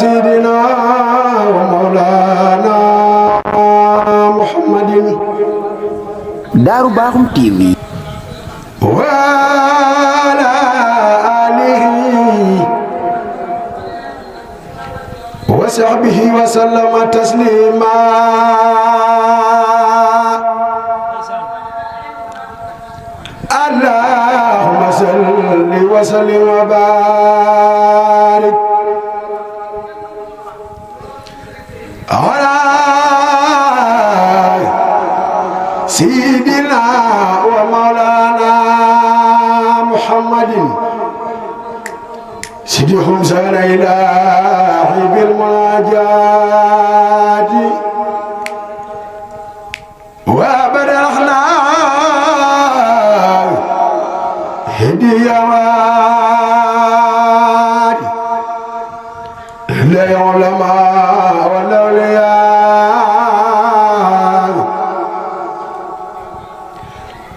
سيدنا ومولانا محمد Daaru Bakhoum TV وعلى آله وصحبه وسلم تسليما اللهم صل وسلم وبارك على سيدنا ومولانا محمد سيدهم سال إلهي بالمناجات وبرحنا هديات للعلماء والأولياء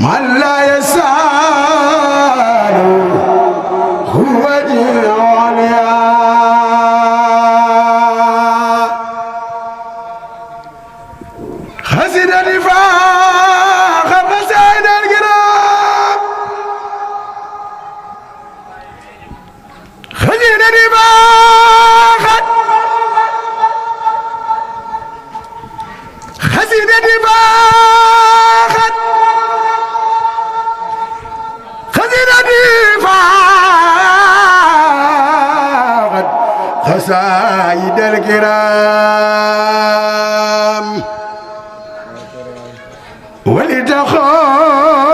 من لا يسال هو جعليا خسر النفاق فساد الكرام خسر النفاق خسر النفاق خسر النفاق خسائد الكرام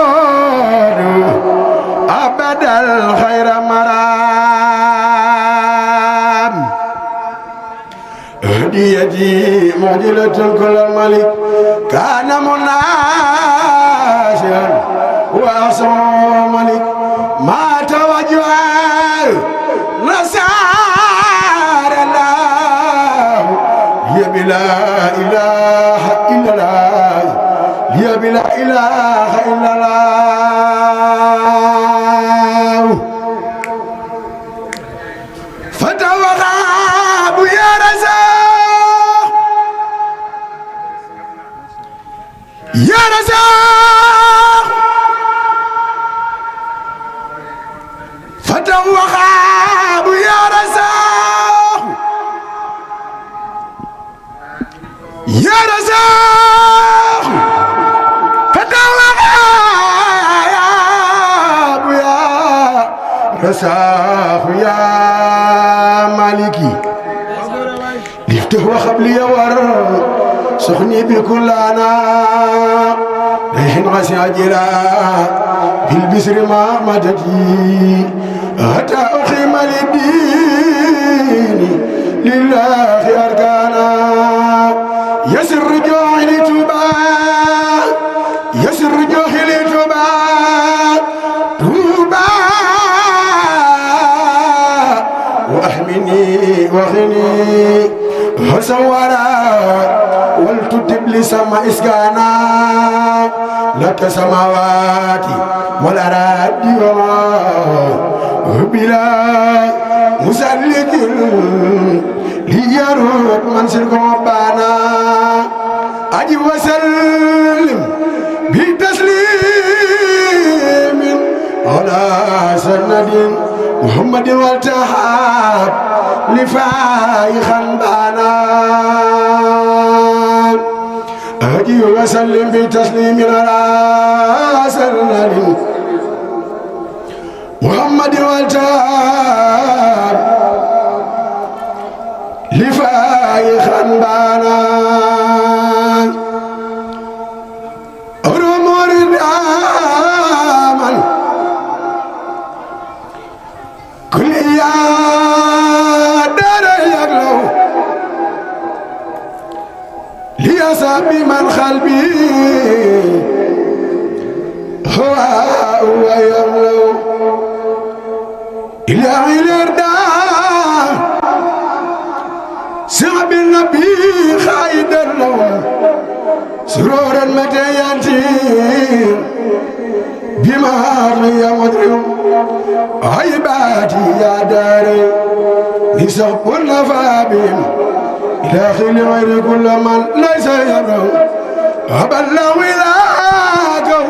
ولتخونوا أبد الخير مرام هديتي معجلة كل الملك كان مناشئا وأصم ملك ما توجه نصار الله هي بلا إله إلا الله هي بلا إله إلا الله فتوغاب يا رزاق يا رزاق فتوغاب يا رزاق يا رزاق رساه يا مالكي لفته وخبلي ور سخني بكل انا ريح غسي اجلا بالبسر ما مددي حتى اقيم للدين لله اركانا يسر جوعي لتوبا يسر جوعي لتوبا وأحمني وغني وسورا ولتدب لي سما إسكانا لك سماواتي والأراضي وما بلا مسلك ليرد منزل قبانا أجي وسلم بتسليم على سند محمد والتحاب لفايخا بانا أجي وسلم بتسليم على سند محمد والتحاب لفايخا بانا أرمور الآمن كل يا دار يغلو ليصاب من قلبي هو يغلو إلى الرداء سعب النبي خايد اللون سرورا متى ينتهي بما يا مدرم عبادي يا داري نسب النفا بهم إلى خير غير كل من ليس يبرو أبلغ إلى جو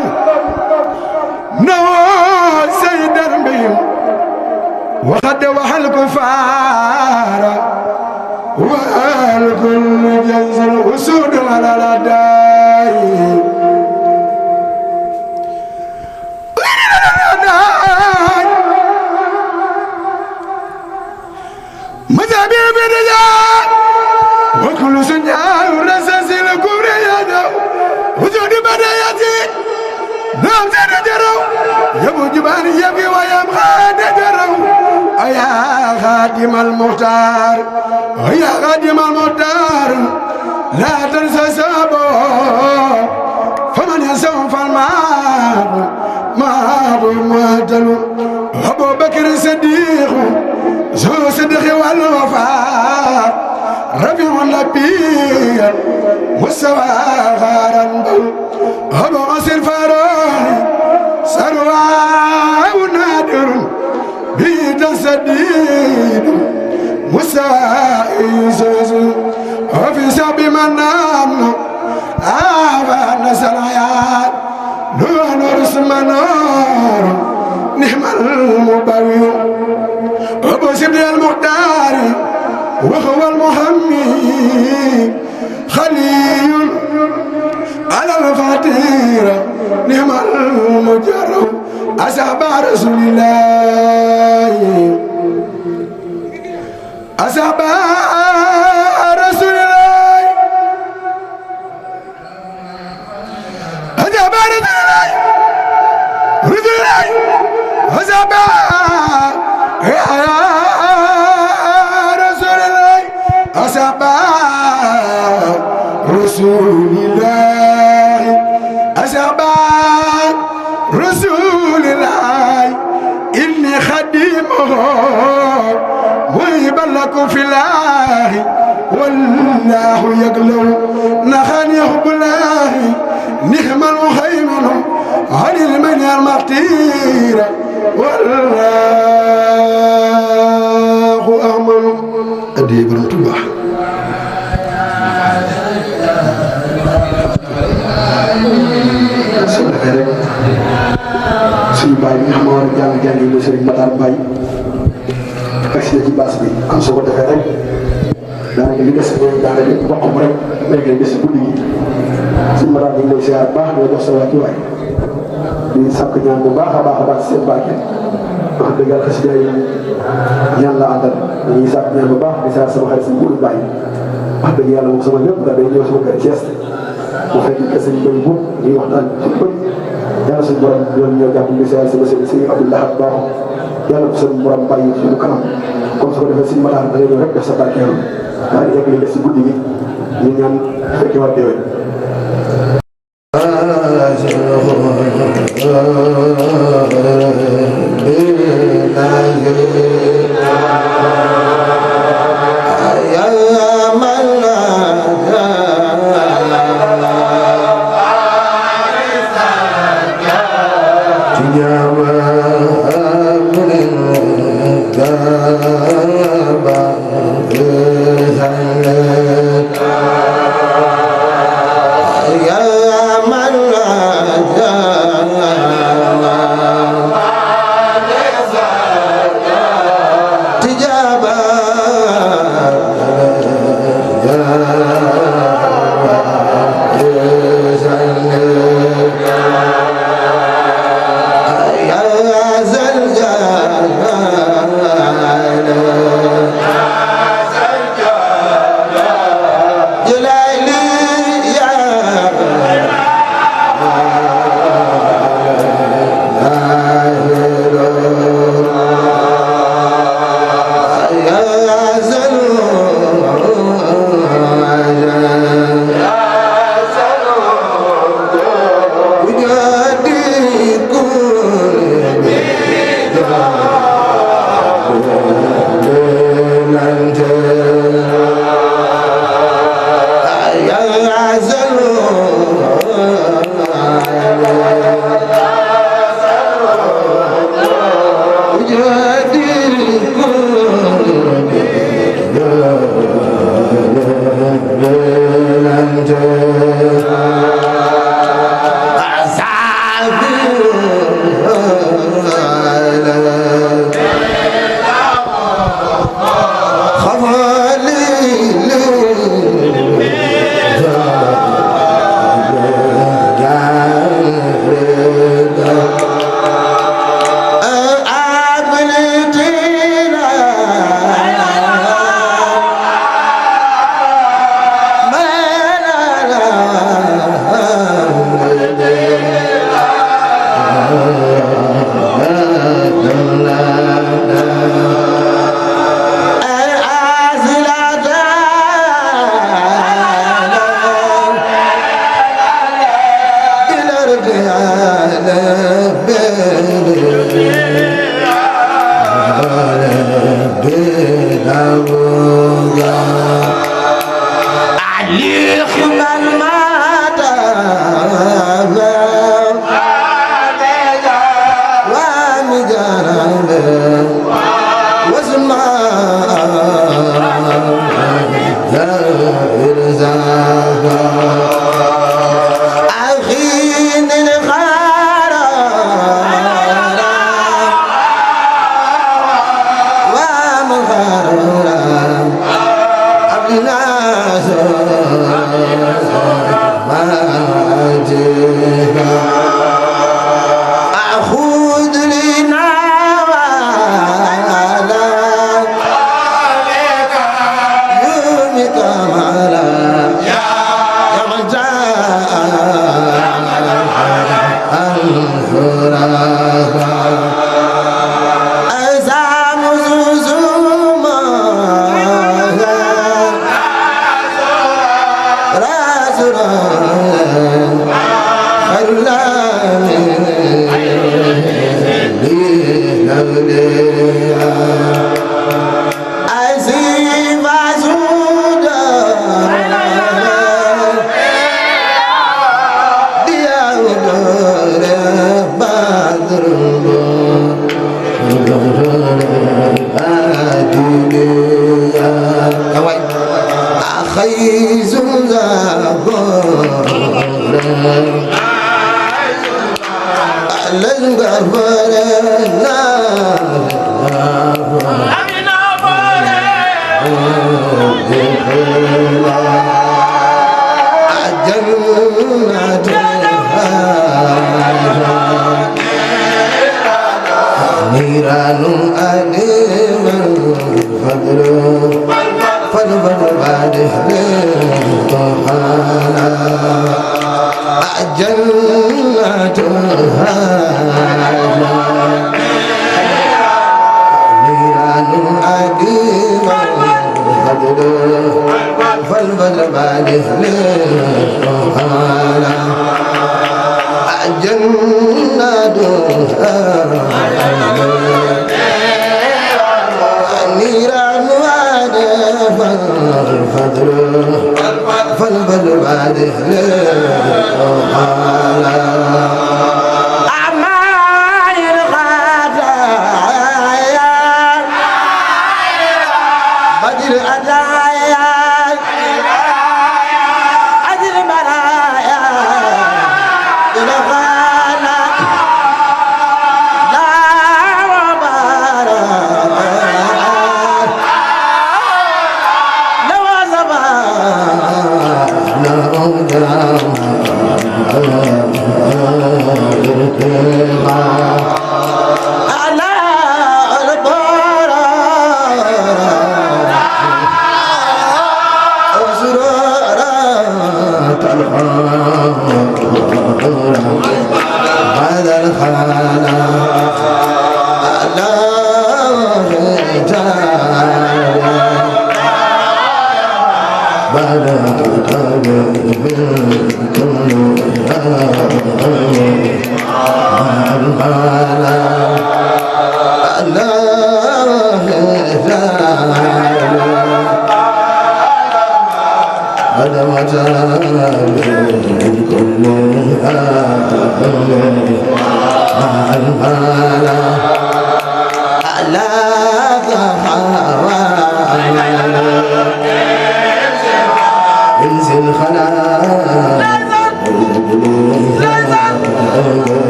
نوى سيدا بهم وقد وحى الكفار والكل جنس الأسود على الأداء مذهبي بالرجال وكل سنجاء ورسس الكبر يدو وجود بدايتي نعم تنجروا يبو جبان يبكي ويبقى نجروا يا خادم المختار يا خادم المختار لا تنسى سابه فمن يسوف المال ما تلو أبو بكر الصديق ذو صدق والوفاء رفيع النبي مستوى غارا أبو غسل فاروق سروى نادر بيت سديد مستوى يسوس وفي سب من نام آفا نسنايات نور اسم نور نعم المبوي أبو سبل المختار وهو المحمي خليل على الفاتيرة نعم المجرب أصحاب رسول الله أصحاب رسول الله أصحاب رسول الله أصحاب أصحاب رسول الله أصحاب رسول الله إني خديمه مهيبا لكم في الله والله يقلو نخان يحب الله نعم المهيمن عن المن المطير والله أعمل أدي برمت الله suñu baay bi nga xam ne war a jàng yi la Serigne Matar Mbaye agsi na ci baas bi am soo ko defee rek daanaka li des mooy daanaka bokkam rek léegi nag des guddi gi suñu Matar ñu ngi lay ziar baax di la jox sa wàccuwaay di sàkk ñaan bu baax a baax ci seen barke wax dëgg yàlla xasida yi ñaan la àndal dañuy sàkk ñaan bu baax di ziar sama xarit si Mourou Mbaye wax dëgg yàlla moom sama lépp daal day ñëw sama kër Thiès bu fekkee kese ñu koy buub ñuy waxtaan ci bëri yàlla suñu borom doon ñëw jàpp di ziar sama sëriñ Sëriñ Abdoulaye Baaxo yàlla ko suñu borom bàyyi suñu kanam comme su ko defee suñu Matar da ngay ñëw rek def sa barkeelu daal di egg li des si guddi gi ñu ñaan fekke waat déwén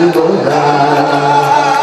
Alhamdulillah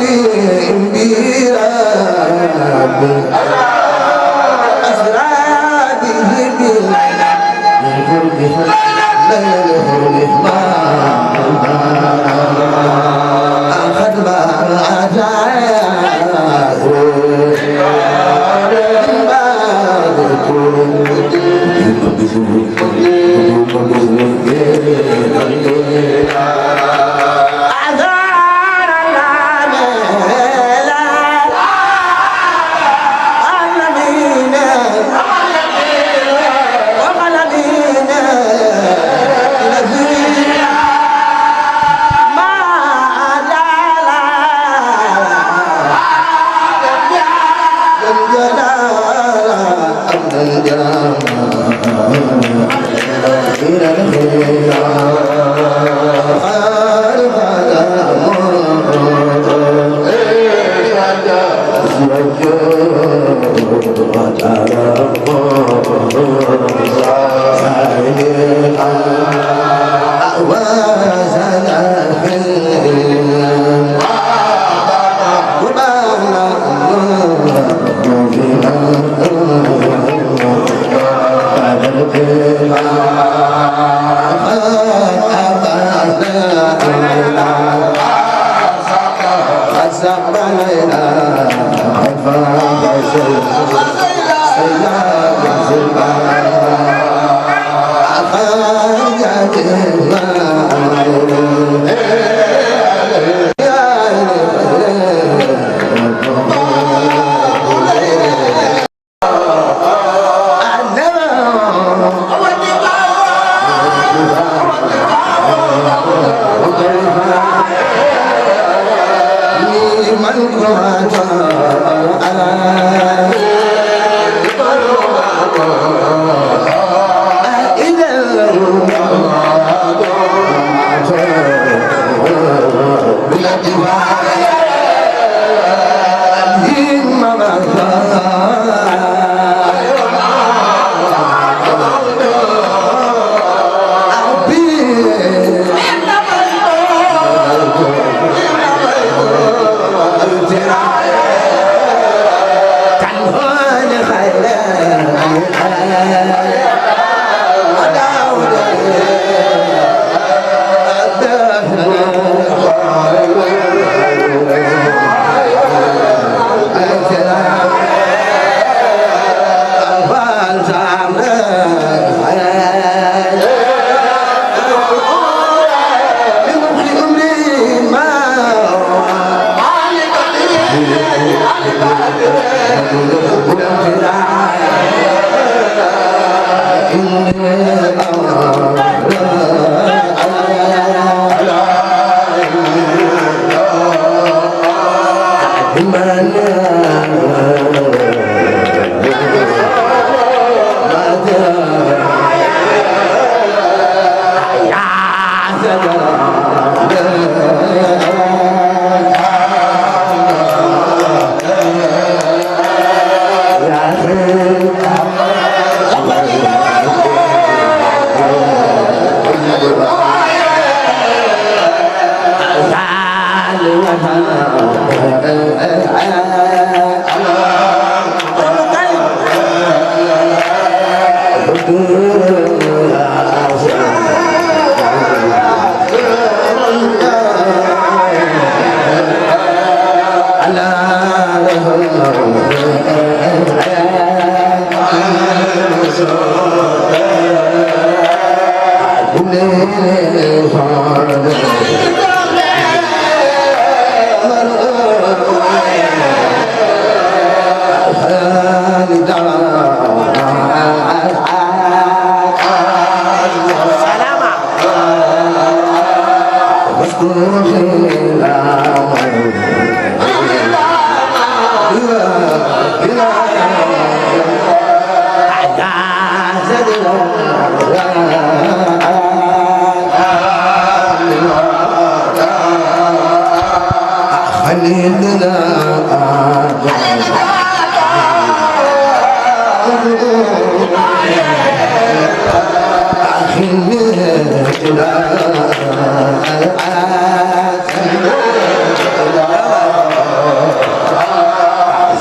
أدري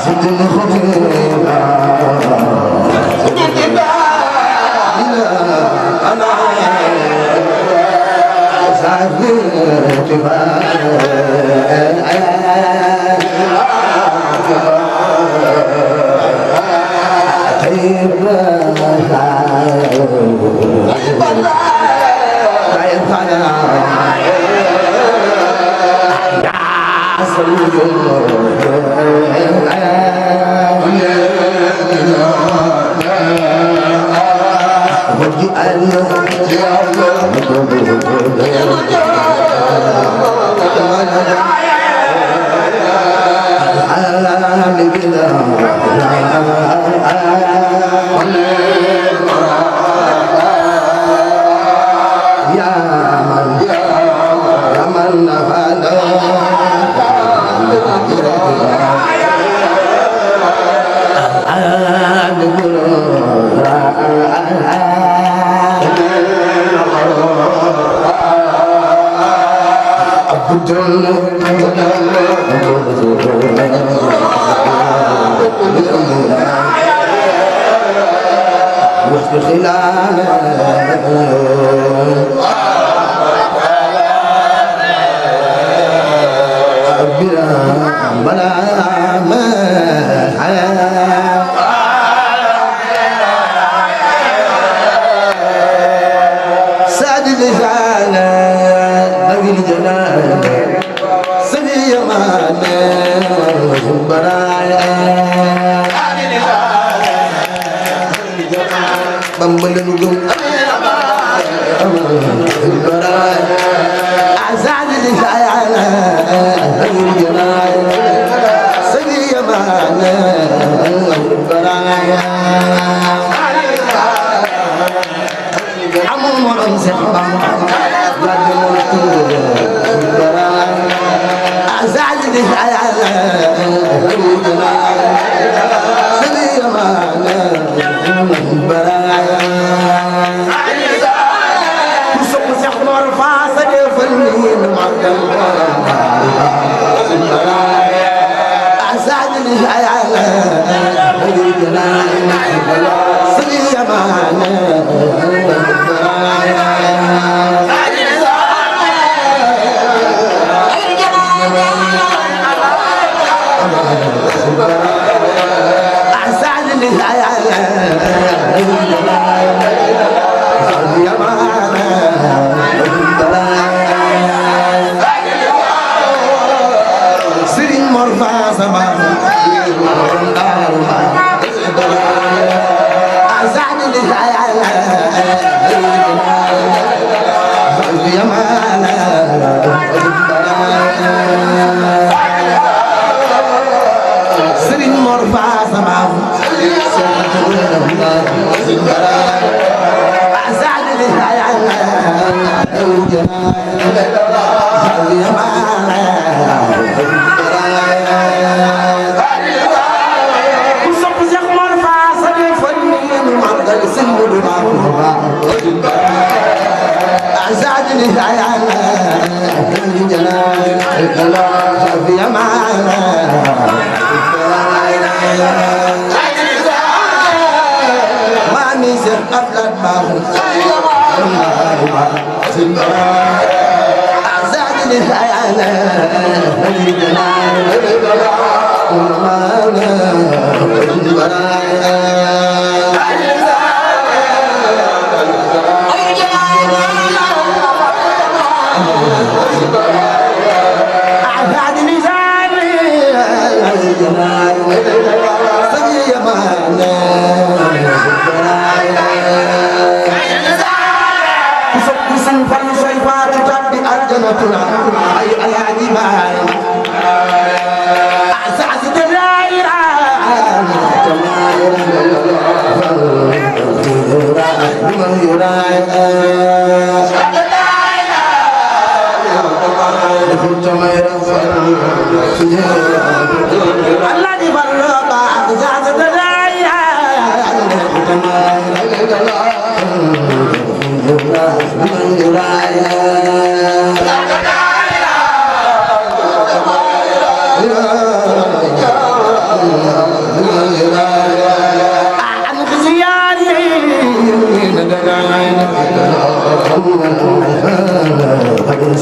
Zidane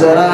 Yeah.